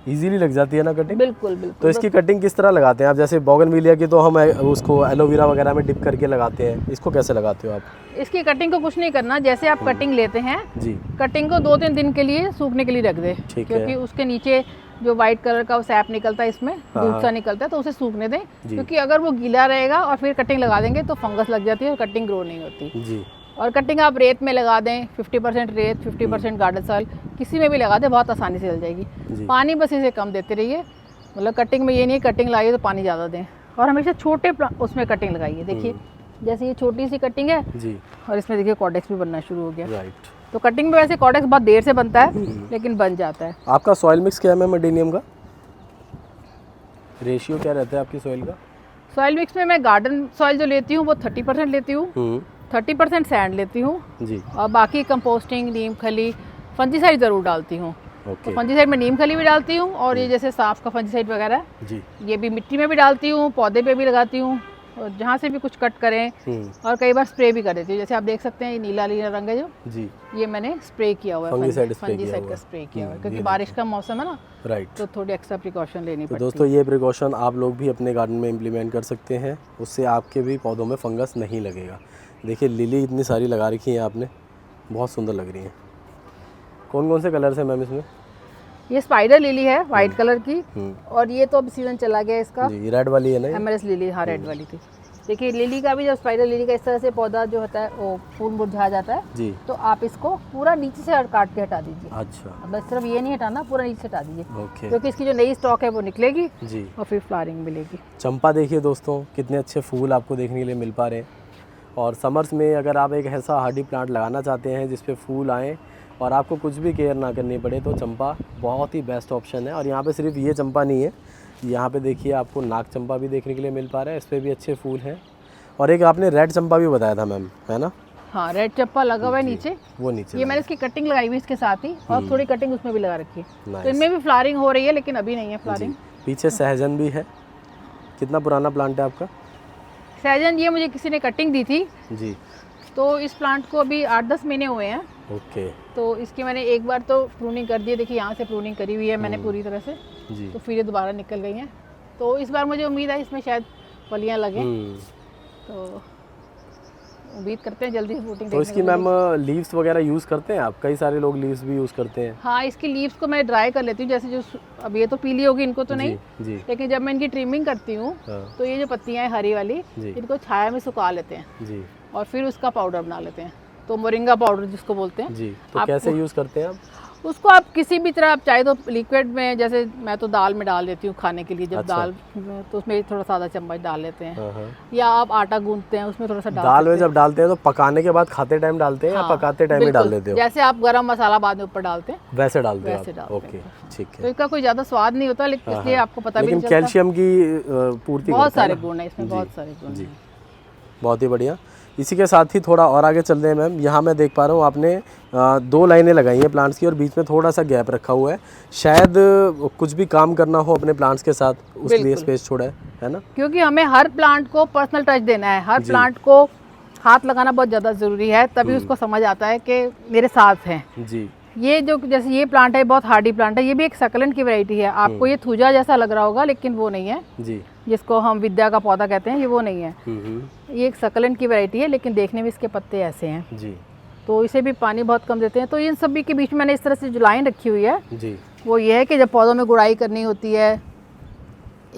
इजीली लग जाती है ना कटिंग? बिल्कुल बिल्कुल। तो इसकी कटिंग किस तरह लगाते हैं आप? जैसे बोगनविलिया की तो हम उसको एलोवेरा वगैरह में डिप करके लगाते हैं, इसको कैसे लगाते हो आप? इसकी कटिंग को कुछ नहीं करना, जैसे आप कटिंग लेते हैं जी। कटिंग को 2-3 दिन के लिए सूखने के लिए रख दे, क्योंकि उसके नीचे जो वाइट कलर का सैप निकलता है, इसमें दूध सा निकलता है, तो उसे सूखने दें। क्योंकि अगर वो गीला रहेगा और फिर कटिंग लगा देंगे तो फंगस लग जाती है और कटिंग ग्रो नहीं होती। जी। और कटिंग आप रेत में लगा दें, 50% रेत 50% गार्डन सॉइल, किसी में भी लगा दें, बहुत आसानी से चल जाएगी। पानी बस इसे कम देते रहिए। मतलब कटिंग में ये नहीं कटिंग लगाइए तो पानी ज़्यादा दें। और हमेशा छोटे उसमें कटिंग लगाइए। देखिए जैसे ये छोटी सी कटिंग है जी। और इसमें देखिए कॉडेक्स भी बनना शुरू हो गया। राइट। तो कटिंग में वैसे कॉडेक्स बहुत देर से बनता है, लेकिन बन जाता है। आपका सॉइल मिक्स क्या है मैम एडेनियम का? रेशियो क्या रहता है आपकी सॉइल का? सॉइल मिक्स में मैं गार्डन सॉइल जो लेती हूँ वो 30% लेती हूँ, 30% सैंड लेती हूँ जी। और बाकी कंपोस्टिंग, नीम खली, फंजीसाइड ज़रूर डालती हूँ। तो फंजीसाइड में नीम खली भी डालती हूँ और ये जैसे सांप का फंजीसाइड वगैरह जी, ये भी मिट्टी में भी डालती हूँ, पौधे पे भी लगाती हूँ, और जहाँ से भी कुछ कट करें। और कई बार स्प्रे भी कर देती हूँ। जैसे आप देख सकते हैं ये नीला नीला रंग है जो जी, ये मैंने स्प्रे किया हुआ है, फंजीसाइड का स्प्रे किया हुआ है, क्योंकि बारिश का मौसम है ना। राइट। तो थोड़ी एक्स्ट्रा प्रिकॉशन लेनी तो पड़ती है। दोस्तों ये प्रिकॉशन आप लोग भी अपने गार्डन में इम्प्लीमेंट कर सकते हैं, उससे आपके भी पौधों में फंगस नहीं लगेगा। देखिए लिली इतनी सारी लगा रखी हैं आपने, बहुत सुंदर लग रही हैं। कौन कौन से कलर्स हैं मैम इसमें? ये स्पाइडर लिली है वाइट कलर की, और ये तो अब सीजन चला गया इसका। जी, रेड वाली है ना? एमएरएस लिली, हाँ रेड वाली थी। देखिए लिली का भी, जब स्पाइडर लिली का इस तरह से पौधा जो होता है वो फूल मुरझा जाता है जी, तो आप इसको पूरा नीचे से काट के हटा दीजिए। अच्छा। बस सिर्फ ये नहीं हटाना, पूरा नीचे से हटा दीजिए, ओके। क्योंकि इसकी जो नई स्टॉक है वो निकलेगी जी। और फिर फ्लावरिंग मिलेगी। चंपा देखिए दोस्तों, कितने अच्छे फूल आपको देखने के लिए मिल पा रहे हैं। और समर्स में अगर आप एक ऐसा हार्डी प्लांट लगाना चाहते हैं जिस पे फूल आएँ और आपको कुछ भी केयर ना करनी पड़े, तो चंपा बहुत ही बेस्ट ऑप्शन है। और यहाँ पे सिर्फ ये चंपा नहीं है, यहाँ पे देखिए आपको नाग चंपा भी देखने के लिए मिल पा रहा है, इस पर भी अच्छे फूल हैं। और एक आपने रेड चंपा भी बताया था मैम, है ना? हाँ, रेड चंपा लगा हुआ है नीचे, वो नीचे ये मैंने इसकी कटिंग लगाई हुई इसके साथ ही, और थोड़ी कटिंग उसमें भी लगा रखी है। Nice. तो इनमें भी फ्लावरिंग हो रही है, लेकिन अभी नहीं है फ्लावरिंग। पीछे सहजन भी है। कितना पुराना प्लांट है आपका? सहजन ये मुझे किसी ने कटिंग दी थी जी। तो इस प्लांट को अभी 8-10 महीने हुए हैं। ओके। तो इसकी मैंने एक बार तो प्रूनिंग कर दी है, देखिए यहाँ से प्रूनिंग करी हुई है मैंने पूरी तरह से। जी। तो फिर ये दोबारा निकल गई हैं। तो इस बार मुझे उम्मीद है इसमें शायद फलियाँ लगें, तो उम्मीद करते हैं जल्दी से फ्रूटिंग। तो इसकी मैम लीव्स वगैरह यूज़ करते हैं आप? कई सारे लोग लीव्स भी यूज़ करते हैं। हाँ, इसकी लीव्स को मैं ड्राई कर लेती हूँ, जैसे जो अब ये तो पीली होगी इनको तो नहीं जी। लेकिन जब मैं इनकी ट्रिमिंग करती हूँ तो ये जो पत्तियाँ हैं हरी वाली, इनको छाया में सुखा लेते हैं जी, और फिर उसका पाउडर बना लेते हैं। तो मोरिंगा पाउडर जिसको बोलते हैं जी। तो कैसे यूज़ करते हैं आप उसको? आप किसी भी तरह, आप चाहे तो लिक्विड में, जैसे मैं तो दाल में डाल देती हूँ खाने के लिए, जब दाल तो उसमें थोड़ा सा आधा चम्मच डाल लेते हैं, या आप आटा गूंथते हैं उसमें थोड़ा सा दाल में जब डालते हैं तो पकाने के बाद खाते टाइम डालते हैं, या पकाते टाइम ही डाल देते हो? जैसे आप गरम मसाला बाद में ऊपर डालते हैं वैसे डालते हैं? वैसे डालते ओके, ठीक तो है। इसका कोई ज़्यादा स्वाद नहीं होता, लेकिन इसलिए आपको पता भी नहीं लेकिन चलता। कैल्शियम की पूर्ति बहुत करता है सारे ना? गुण है इसमें, बहुत सारे गुण जी, हैं। बहुत ही बढ़िया। इसी के साथ ही थोड़ा और आगे चल रहे हैं मैम। यहाँ मैं देख पा रहा हूँ आपने 2 लाइनें लगाई हैं प्लांट्स की, और बीच में थोड़ा सा गैप रखा हुआ है। शायद कुछ भी काम करना हो अपने प्लांट्स के साथ, उसके लिए स्पेस छोड़ा है ना? क्योंकि हमें हर प्लांट को पर्सनल टच देना है, हर प्लांट को हाथ लगाना बहुत ज़्यादा ज़रूरी है, तभी उसको समझ आता है कि मेरे साथ हैं जी। ये। जो जैसे ये प्लांट है बहुत हार्डी प्लांट है, ये भी एक सकलेंट की वैरायटी है। आपको ये थूजा जैसा लग रहा होगा लेकिन वो नहीं है जी। जिसको हम विद्या का पौधा कहते हैं, ये वो नहीं है। ये एक सकलेंट की वैरायटी है लेकिन देखने में इसके पत्ते ऐसे हैं जी। तो इसे भी पानी बहुत कम देते हैं। तो इन सभी के बीच में मैंने इस तरह से जो लाइन रखी हुई है जी। वो ये है कि जब पौधों में गुड़ाई करनी होती है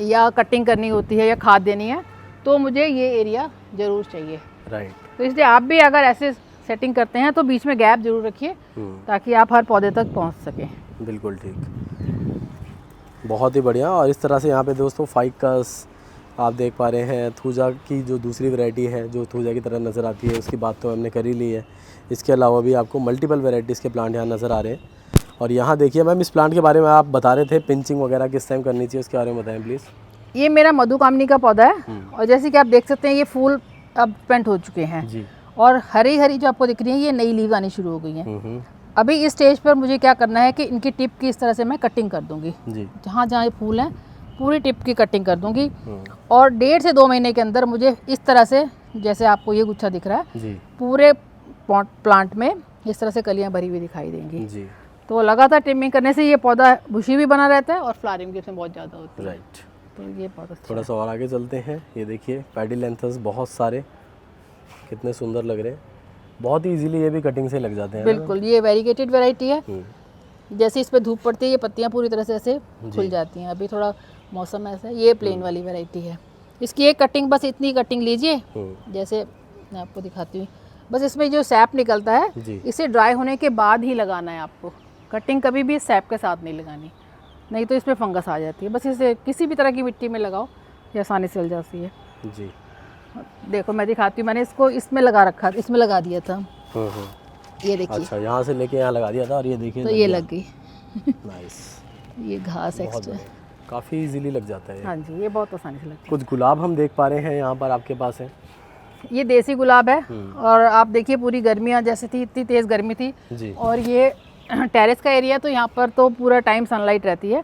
या कटिंग करनी होती है या खाद देनी है तो मुझे ये एरिया ज़रूर चाहिए। राइट। तो इसलिए आप भी अगर ऐसे सेटिंग करते हैं तो बीच में गैप जरूर रखिए ताकि आप हर पौधे तक पहुंच सकें। बिल्कुल ठीक, बहुत ही बढ़िया। और इस तरह से यहाँ पे दोस्तों फाइकस आप देख पा रहे हैं। थूजा की जो दूसरी वैरायटी है जो थूजा की तरह नज़र आती है उसकी बात तो हमने कर ही ली है। इसके अलावा भी आपको मल्टीपल वैरायटीज़ के प्लांट यहाँ नज़र आ रहे हैं। और यहाँ देखिए मैम, इस प्लांट के बारे में आप बता रहे थे, पिंचिंग वगैरह किस टाइम करनी चाहिए उसके बारे में बताएं प्लीज़। ये मेरा मधुकामनी का पौधा है और जैसे कि आप देख सकते हैं ये फूल अब पेंट हो चुके हैं जी। और हरी हरी जो आपको दिख रही है ये नई लीव आनी शुरू हो गई हैं। अभी इस स्टेज पर मुझे क्या करना है कि इनकी टिप की इस तरह से मैं कटिंग कर दूंगी जी। जहाँ जहाँ ये फूल हैं पूरी टिप की कटिंग कर दूंगी और 1.5 से 2 महीने के अंदर मुझे इस तरह से, जैसे आपको ये गुच्छा दिख रहा है जी, पूरे प्लांट में इस तरह से कलियां भरी हुई दिखाई देंगी जी। तो लगातार ट्रिमिंग करने से ये पौधा बुशी भी बना रहता है और फ्लावरिंग भी इसमें बहुत ज़्यादा होती है। राइट। तो ये पौधा थोड़ा सा और आगे चलते हैं। ये देखिए पैडिलेंथस बहुत सारे, कितने सुंदर लग रहे हैं। बहुत ही इजीली ये भी कटिंग से लग जाते हैं। बिल्कुल, ये वेरीगेटेड वैरायटी है। जैसे इस पे धूप पड़ती है ये पत्तियां पूरी तरह से ऐसे खुल जाती हैं। अभी थोड़ा मौसम ऐसा है। ये प्लेन वाली वैरायटी है। इसकी एक कटिंग, बस इतनी कटिंग लीजिए जैसे मैं आपको दिखाती हूँ। बस इसमें जो सैप निकलता है इसे ड्राई होने के बाद ही लगाना है आपको। कटिंग कभी भी सैप के साथ नहीं लगानी, नहीं तो इसमें फंगस आ जाती है। बस इसे किसी भी तरह की मिट्टी में लगाओ ये आसानी से चल जाती है जी। देखो मैं दिखाती हूँ, मैंने इसको इसमें लगा रखा, इसमें लगा दिया था। ये देखिए। अच्छा, यहाँ से लेके यहाँ लगा दिया था और ये देखिए तो ये लग गई। नाइस। ये घास एक्स्ट्रा काफ़ी इजीली लग जाता है। हाँ जी, ये बहुत आसानी से लगता है। कुछ गुलाब हम देख पा रहे हैं यहाँ पर आपके पास है। ये देसी गुलाब है और आप देखिए पूरी गर्मियाँ जैसे थी, इतनी तेज़ गर्मी थी जी। और ये टेरेस का एरिया तो यहाँ पर तो पूरा टाइम सनलाइट रहती है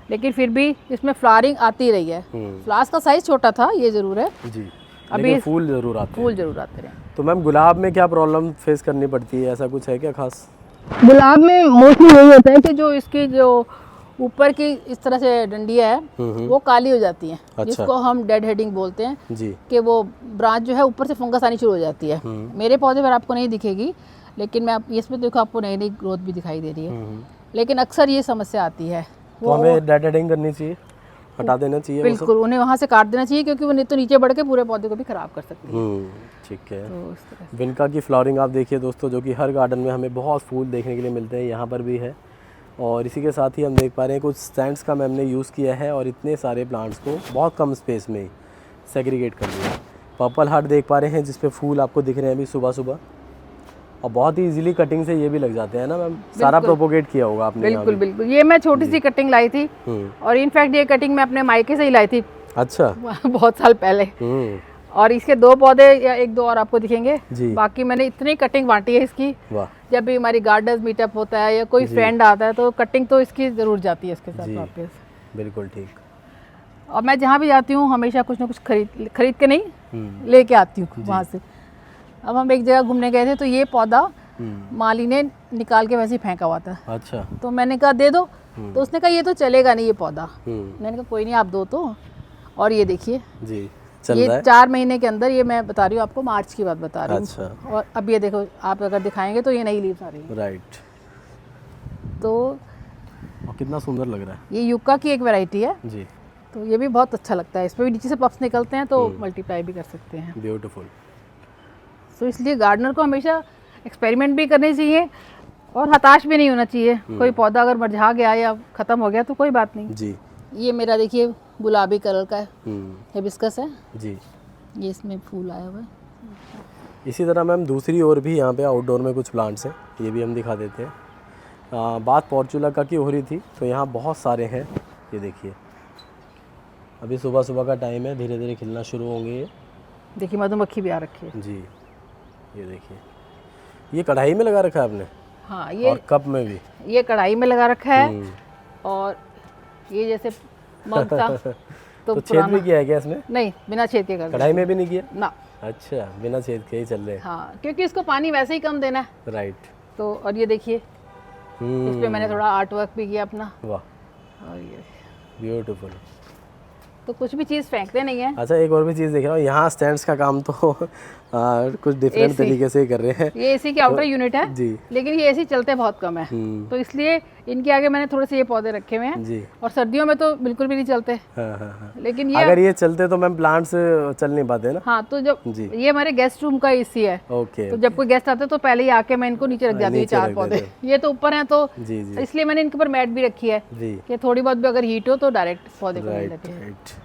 लेकिन फिर भी इसमें फ्लावरिंग आती रही है। फ्लावर्स का साइज छोटा था ये ज़रूर है जी, अभी फूल ज़रूर आते रहे। तो मैम गुलाब में क्या प्रॉब्लम फेस करनी पड़ती है, ऐसा कुछ है क्या खास? गुलाब में मोस्टली यही होता है कि जो इसकी जो ऊपर की इस तरह से डंडियाँ है वो काली हो जाती हैं। अच्छा। जिसको हम डेड हेडिंग बोलते हैं जी, कि वो ब्रांच जो है ऊपर से फंगस आनी शुरू हो जाती है। मेरे पौधे पर आपको नहीं दिखेगी लेकिन मैं इसमें देखो आपको नई नई ग्रोथ भी दिखाई दे रही है। लेकिन अक्सर ये समस्या आती है। तो हमें डेड हेडिंग करनी चाहिए, हटा देना चाहिए? बिल्कुल, उन्हें वहाँ से काट देना चाहिए क्योंकि वो नहीं तो नीचे बढ़ के पूरे पौधे को भी खराब कर सकती है। ठीक है। तो विनका की फ्लावरिंग आप देखिए दोस्तों, जो कि हर गार्डन में हमें बहुत फूल देखने के लिए मिलते हैं, यहाँ पर भी है। और इसी के साथ ही हम देख पा रहे हैं कुछ स्टैंड्स का मैम ने यूज़ किया है और इतने सारे प्लांट्स को बहुत कम स्पेस में सेग्रीगेट कर दिया। पर्पल हार्ट देख पा रहे हैं जिस पे फूल आपको दिख रहे हैं अभी सुबह सुबह, और बहुत ही इजीली कटिंग से ये भी लग जाते हैं ना मैम। सारा प्रोपोगेट किया होगा आपने? बिल्कुल बिल्कुल। ये मैं छोटी सी कटिंग लाई थी और इनफैक्ट ये कटिंग मैं अपने मायके से ही लाई थी। अच्छा। बहुत साल पहले। और इसके 2 पौधे या 1-2 और आपको दिखेंगे जी। बाकी मैंने इतनी कटिंग बांटी है इसकी। जब भी हमारी गार्डनर्स मीटअप होता है या कोई फ्रेंड आता है तो कटिंग तो इसकी जरूर जाती है इसके साथ वापस। बिल्कुल ठीक। और मैं जहाँ भी जाती हूँ हमेशा कुछ ना कुछ खरीद के नहीं लेके आती हूँ वहाँ से। अब हम एक जगह घूमने गए थे तो ये पौधा माली ने निकाल के वैसे ही फेंका हुआ था। अच्छा। तो मैंने कहा दे दो, तो उसने कहा ये तो चलेगा नहीं ये पौधा। मैंने कहा कोई नहीं आप दो तो। और ये देखिए जी, ये 4 महीने के अंदर, ये मैं बता रही हूँ आपको, मार्च की बात बता रही हूँ। अच्छा। और अब ये देखो आप अगर दिखाएंगे तो ये नई लीव्स आ रही है। राइट। तो और कितना सुंदर लग रहा है। ये युक्का की एक वैरायटी है जी। तो ये भी बहुत अच्छा लगता है, इसमें भी नीचे से पफ्स निकलते हैं तो मल्टीप्लाई भी कर सकते हैं। ब्यूटीफुल। तो इसलिए गार्डनर को हमेशा एक्सपेरिमेंट भी करनी चाहिए और हताश भी नहीं होना चाहिए। कोई पौधा अगर मरझा गया या ख़त्म हो गया तो कोई बात नहीं जी। ये मेरा देखिए गुलाबी कलर का है, हिबिस्कस है जी। ये इसमें फूल आया हुआ है। इसी तरह मैम दूसरी ओर भी यहाँ पे आउटडोर में कुछ प्लांट्स हैं, ये भी हम दिखा देते हैं। बात पोर्चुलाका की हो रही थी तो यहाँ बहुत सारे हैं। ये देखिए अभी सुबह सुबह का टाइम है, धीरे धीरे खिलना शुरू होंगे। ये देखिए मधुमक्खी भी आ रखी है जी। ये देखिए ये कढ़ाई में लगा रखा है आपने? हाँ, ये और कप में भी ये कढ़ाई में लगा रखा है। और ये जैसे मग था तो छेद भी किया है क्या इसमें? नहीं, बिना छेद के कर कढ़ाई में भी नहीं किया ना। अच्छा, बिना छेद के ही चल रहे हैं। हाँ, क्योंकि इसको पानी वैसे ही कम देना है। राइट। तो और ये देखिए, इस पे मैंने थोड़ा आर्ट वर्क भी किया अपना। वाह, और ये ब्यूटीफुल। तो कुछ भी चीज़ फेंकते नहीं है। अच्छा, एक और भी चीज़ देख रहा हूँ, यहाँ स्टैंड्स का काम तो कुछ डिफरेंट तरीके से कर रहे हैं। ये एसी की आउटर यूनिट है जी, लेकिन ये एसी चलते बहुत कम है, तो इसलिए इनके आगे मैंने थोड़े से ये पौधे रखे हुए हैं जी। और सर्दियों में तो बिल्कुल भी नहीं चलते। हाँ। लेकिन ये अगर ये चलते तो मैम प्लांट्स चल नहीं पाते ना। हाँ, तो जब जी। ये हमारे गेस्ट रूम का एसी है, ओके। तो जब कोई गेस्ट आते तो पहले ही आके मैं इनको नीचे रख जाती हूँ, 4 पौधे। ये तो ऊपर हैं तो जी जी इसलिए मैंने इनके ऊपर मैट भी रखी है जी। कि थोड़ी बहुत भी अगर हीट हो तो डायरेक्ट पौधे को मिल राइट जाती है। राइट।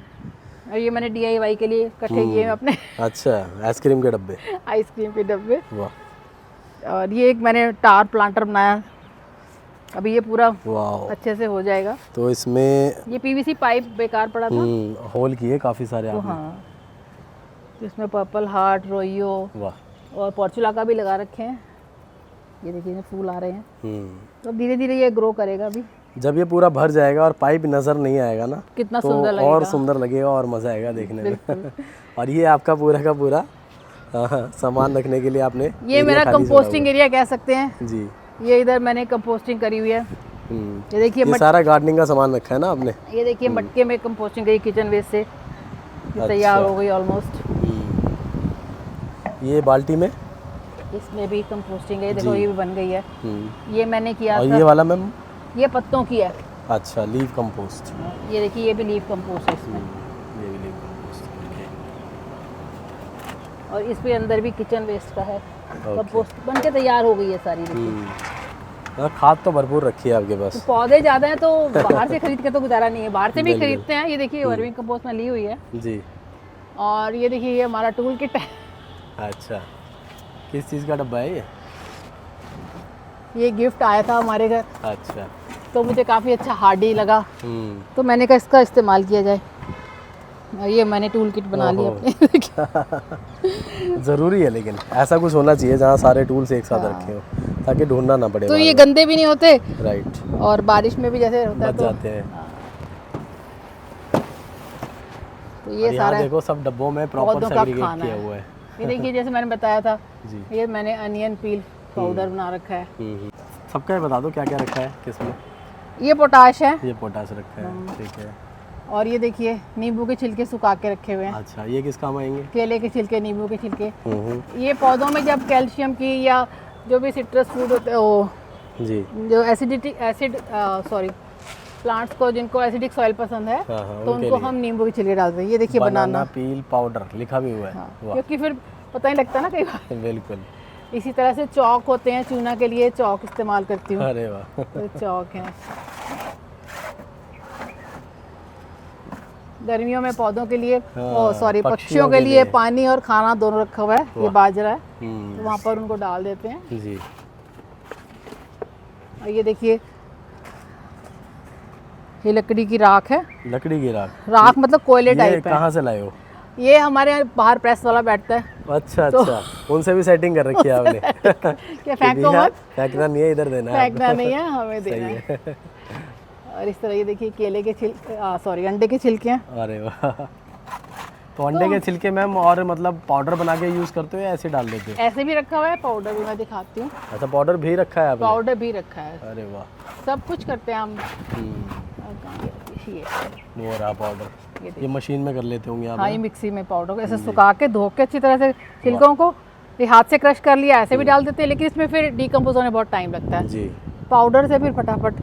और ये मैंने DIY के लिए इकट्ठे किए हैं अपने अच्छा, आइसक्रीम के डब्बे। आइसक्रीम के डब्बे। वाह। और ये एक मैंने टार प्लांटर बनाया, अभी ये पूरा वाह। अच्छे से हो जाएगा। तो इसमें ये PVC पाइप बेकार पड़ा था, होल किए काफ़ी सारे तो आपने। हाँ, तो इसमें पर्पल हार्ट, रोइयो वाह। और पोर्चुला का भी लगा रखे हैं। ये देखिए, इन्हें फूल आ रहे हैं, तो धीरे धीरे ये ग्रो करेगा। अभी जब ये पूरा भर जाएगा और पाइप नज़र नहीं आएगा ना, कितना तो सुंदर लगेगा। और सुंदर लगेगा और मज़ा आएगा देखने में। और ये आपका पूरा का पूरा सामान रखने के लिए आपने ये मेरा कंपोस्टिंग एरिया कह सकते हैं जी। ये इधर मैंने कंपोस्टिंग करी हुई है। ये देखिए, ये सारा गार्डनिंग का सामान रखा है ना आपने। ये देखिए मटके में कंपोस्टिंग करी किचन वेस्ट से, ये तैयार हो गई ऑलमोस्ट। ये बाल्टी में, इसमें भी कंपोस्टिंग है, देखो ये भी बन गई है। ये मैंने किया और था। ये वाला मैम? ये पत्तों की है। अच्छा, लीफ कंपोस्ट। ये देखिए, ये भी लीफ कंपोस्ट है इसमें। ये भी लीफ कंपोस्ट। और इस पे अंदर भी किचन वेस्ट का है, कंपोस्ट बन के तैयार हो गई है सारी। देखिए, खाद तो भरपूर रखी है आपके पास। तो पौधे ज़्यादा हैं तो बाहर से खरीद के तो गुजारा नहीं है, बाहर से भी खरीदते हैं। ये देखिए, वर्मी कंपोस्ट में ली हुई है जी। और ये देखिए, ये हमारा टूल किट है। अच्छा, किस चीज़ का डब्बा है ये? ये गिफ्ट आया था हमारे घर, अच्छा। तो मुझे काफ़ी अच्छा हार्डी लगा, तो मैंने कहा इसका इस्तेमाल किया जाए। और ये मैंने टूल किट बना लिया अपने। ज़रूरी है, लेकिन ऐसा कुछ होना चाहिए जहाँ सारे टूल्स एक साथ रखे हो, ताकि ढूंढना ना पड़े। तो ये गंदे भी नहीं होते, राइट, और बारिश में भी जैसे होता है बच तो जाते हैं। तो ये सारा देखो सब डब्बों में प्रॉपर पौधों का सेग्रीगेट खाना किया है। हुआ है। ये देखिए, जैसे मैंने बताया था, जी। ये मैंने अनियन पील पाउडर बना रखा है। सबका ये बता दो क्या क्या रखा है किसमें? ये पोटाश है, ये पोटाश रखा है, ठीक है। और ये देखिए, नींबू के छिलके सुखा के रखे हुए हैं। अच्छा, ये किस काम आएंगे? केले के छिलके, नींबू के छिलके। ये पौधों में जब कैल्शियम की या जो भी सिट्रस फूड होते हैं, वो जी, जो प्लांट्स को जिनको एसिडिक सॉइल पसंद है, तो उनको हम नींबू के छिलके डालते हैं। ये देखिए, बनाना पील पाउडर लिखा भी हुआ है। वाह, क्योंकि फिर पता नहीं लगता ना कई बार। बिल्कुल। इसी तरह से चौक होते हैं, चूना के लिए चौक इस्तेमाल करती हूँ। अरे वाह। तो चौक है। गर्मियों में पौधों के लिए, पक्षियों के लिए पानी और खाना दोनों रखा हुआ है। ये बाजरा है, तो वहाँ पर उनको डाल देते हैं जी। और ये देखिए, ये लकड़ी की राख है। लकड़ी की राख मतलब कोयले टाइप है। कहाँ से लाए हो? ये हमारे यहाँ बाहर प्रेस वाला बैठता है। अच्छा अच्छा, उनसे भी सेटिंग कर रखी है आपने। क्या फेंको मत, फेंकना नहीं है, इधर देना है। फेंकना नहीं है, हमें देना है। और इस तरह ये देखिए, केले के छिलके, अंडे के छिलके हैं। अरे वाह। तो अंडे के छिलके मैम और मतलब पाउडर बना के यूज करते हो या ऐसे डाल देते हो? ऐसे भी रखा हुआ है, पाउडर भी मैं दिखाती हूँ। अच्छा, पाउडर भी रखा है आपने? पाउडर भी रखा है। अरे वाह, सब कुछ करते हैं हम। वो रहा पाउडर, ये मशीन में कर लेते होंगे आप? हाँ, ये मिक्सी में पाउडर को ऐसे सुखा के धो के अच्छी तरह से छिलकों को ये हाथ से क्रश कर लिया, ऐसे भी डाल देते हैं, लेकिन इसमें फिर डिकम्पोज होने बहुत टाइम लगता है जी। पाउडर से फिर फटाफट।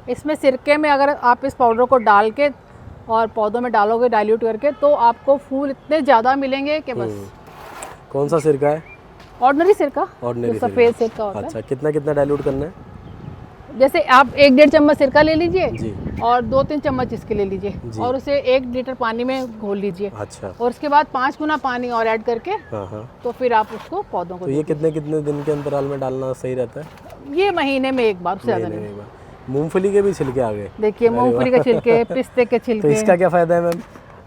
इसमें सिरके में अगर आप इस पाउडर को डाल के और पौधों में डालोगे डाइल्यूट करके, तो आपको फूल इतने ज़्यादा मिलेंगे कि बस। कौन सा सिरका है? ऑर्डिनरी सिरका, ऑर्डिनरी सफ़ेद सिरका होता है। अच्छा, कितना कितना डाइल्यूट करना है? जैसे आप 1-1.5 चम्मच सिरका ले लीजिए जी, और 2-3 चम्मच इसके ले लीजिए, और उसे 1 लीटर पानी में घोल लीजिए। अच्छा, और उसके बाद 5 गुना पानी और ऐड करके, तो फिर आप उसको पौधों को। तो ये कितने कितने दिन के अंतराल में डालना सही रहता है? ये महीने में एक बार, उससे ज़्यादा नहीं। मूंगफली के भी छिलके आ गए। देखिए, मूंगफली के छिलके, पिस्ते के तो छिलके। इसका क्या फायदा है मैम?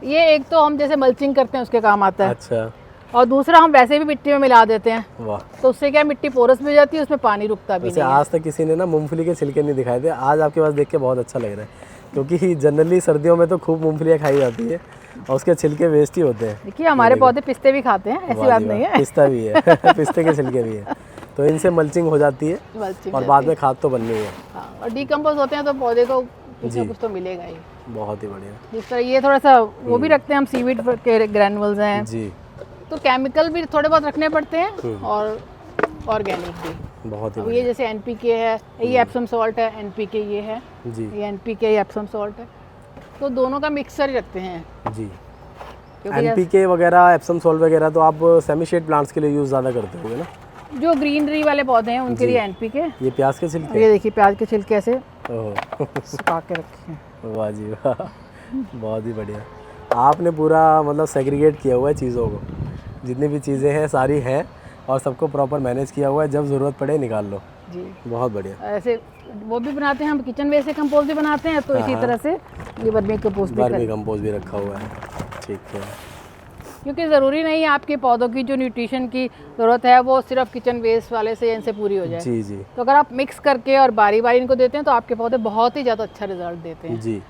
ये एक तो हम जैसे मल्चिंग करते हैं उसके काम आता है। अच्छा, और दूसरा हम वैसे भी मिट्टी में मिला देते हैं। वाह। तो उससे क्या मिट्टी पोरस भी हो जाती है, उसमें पानी रुकता भी नहीं है। आज तक किसी ने ना मूंगफली के छिलके नहीं दिखाए थे, आज आपके पास देख के बहुत अच्छा लग रहा है, क्योंकि जनरली सर्दियों में तो खूब मूंगफलियाँ खाई जाती है, और उसके छिलके वेस्ट ही होते हैं। देखिए हमारे पौधे पिस्ते भी खाते हैं, ऐसी वाह बात जी नहीं वाह, है। पिस्ता भी है पिस्ते के छिलके भी है, तो इनसे मल्चिंग हो जाती है मल्चिंग और बाद में खाद तो बननी है। हाँ, और डिकम्पोज होते हैं तो पौधे को कुछ ना कुछ तो मिलेगा ही। बहुत ही बढ़िया जिस तरह ये थोड़ा सा वो भी रखते हैं हम, सीवीड के ग्रैनुअल्स हैं, जी, तो केमिकल भी थोड़े बहुत रखने पड़ते हैं और ऑर्गेनिक भी। बहुत ही अब ये जैसे एनपीके है, ये एप्सम सॉल्ट है, एनपीके ये है, जी ये एनपीके ये एप्सम सॉल्ट है, तो दोनों का मिक्सचर ही रखते हैं। जी। क्योंकि एनपीके वगैरह एप्सम सॉल्ट वगैरह तो आप सेमी शेड प्लांट्स के लिए यूज़ ज़्यादा करते होगे ना? जो ग्रीनरी वाले पौधे हैं उनके जी। लिए एनपीके। ये प्याज के छिलके? ये देखिए प्याज के छिलके ऐसे ओह सुखा के रखे हैं। वाह जी वाह, बहुत ही बढ़िया। आपने पूरा मतलब सेग्रीगेट किया हुआ है चीज़ों को, जितनी भी चीज़ें हैं सारी हैं और सबको प्रॉपर मैनेज किया हुआ है, जब ज़रूरत पड़े निकाल लो। जी बहुत बढ़िया। ऐसे वो भी बनाते हैं हम, किचन वेस्ट से कंपोस्ट भी बनाते हैं, तो इसी तरह से ये वर्मी कंपोस्ट भी वर्मी कंपोस्ट भी रखा हुआ है, ठीक है। क्योंकि ज़रूरी नहीं है आपके पौधों की जो न्यूट्रिशन की ज़रूरत है वो सिर्फ किचन वेस्ट वाले से इनसे पूरी हो जाए। जी जी तो अगर आप मिक्स करके और बारी बारी इनको देते हैं तो आपके पौधे बहुत ही ज़्यादा अच्छा रिजल्ट देते हैं। जी।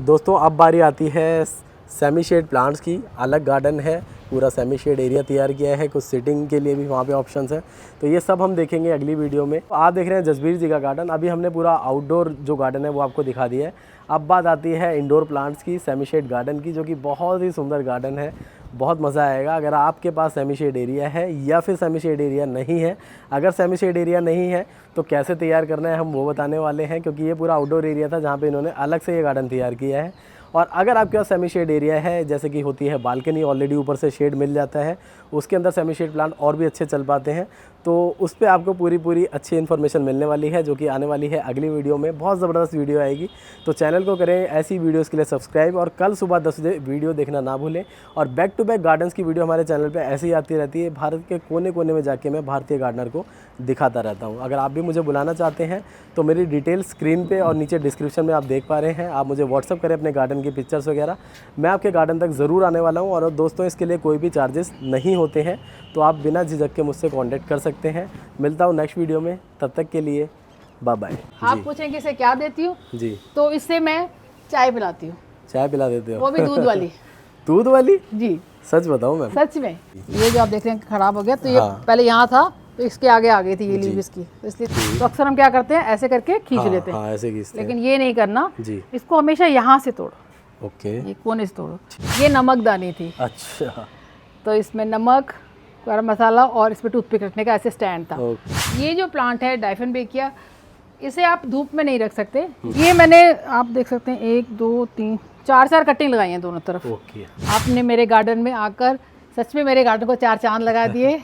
दोस्तों अब बारी आती है सेमी शेड प्लांट्स की। अलग गार्डन है, पूरा सेमी शेड एरिया तैयार किया है, कुछ सिटिंग के लिए भी वहाँ पे ऑप्शंस हैं, तो ये सब हम देखेंगे अगली वीडियो में। आप देख रहे हैं जसबीर जी का गार्डन। अभी हमने पूरा आउटडोर जो गार्डन है वो आपको दिखा दिया है। अब बात आती है इंडोर प्लांट्स की, सेमी शेड गार्डन की, जो कि बहुत ही सुंदर गार्डन है। बहुत मज़ा आएगा अगर आपके पास सेमी शेड एरिया है या फिर सेमी शेड एरिया नहीं है। अगर सेमी शेड एरिया नहीं है तो कैसे तैयार करना है हम वो बताने वाले हैं, क्योंकि ये पूरा आउटडोर एरिया था जहाँ पे इन्होंने अलग से ये गार्डन तैयार किया है। और अगर आपके पास सेमी शेड एरिया है, जैसे कि होती है बालकनी, ऑलरेडी ऊपर से शेड मिल जाता है, उसके अंदर सेमी शेड प्लांट और भी अच्छे चल पाते हैं, तो उस पर आपको पूरी अच्छी इन्फॉर्मेशन मिलने वाली है, जो कि आने वाली है अगली वीडियो में। बहुत ज़बरदस्त वीडियो आएगी, तो चैनल को करें ऐसी वीडियोज़ के लिए सब्सक्राइब, और कल सुबह 10 बजे वीडियो देखना ना भूलें। और बैक टू बैक गार्डन्स की वीडियो हमारे चैनल पर ऐसे ही आती रहती है। भारत के कोने कोने में जाके मैं भारतीय गार्डनर को दिखाता रहता हूँ। अगर आप भी मुझे बुलाना चाहते हैं तो मेरी डिटेल स्क्रीन पे और नीचे डिस्क्रिप्शन में आप देख पा रहे हैं। आप मुझे व्हाट्सअप करें अपने गार्डन की पिक्चर्स वगैरह, मैं आपके गार्डन तक ज़रूर आने वाला हूँ। और दोस्तों इसके लिए कोई भी चार्जेस नहीं होते हैं, तो आप बिना झिझक के मुझसे कॉन्टैक्ट कर सकते हैं। मिलता हूँ नेक्स्ट वीडियो में, तब तक के लिए बाय बाय। आप पूछें कि इसे क्या देती हूँ, जी, तो इससे मैं चाय पिलाती हूँ। चाय पिला देते हो? वो भी दूध वाली। दूध वाली? जी सच बताऊँ मैम? सच में। ये जो आप देख रहे हैं खराब हो गया, तो ये हाँ। पहले यहाँ था तो इसके आगे आ गई थी ये लीव इसकी, तो इसलिए तो अक्सर हम क्या करते हैं ऐसे करके खींच लेते हैं। हाँ, ऐसे खींचते हैं। लेकिन ये नहीं करना जी, इसको हमेशा यहाँ से तोड़ो, ओके। ये कोने से तोड़ो। ये नमकदानी थी, अच्छा, तो इसमें नमक, गरम मसाला और इसमें टूथपिक रखने का ऐसे स्टैंड था। ओके। ये जो प्लांट है डायफेनबेकिया, इसे आप धूप में नहीं रख सकते। ये मैंने, आप देख सकते हैं 1 2 3 4 कटिंग लगाई हैं दोनों तरफ। ओके। आपने मेरे गार्डन में आकर सच में मेरे गार्डन को 4 चांद लगा दिए।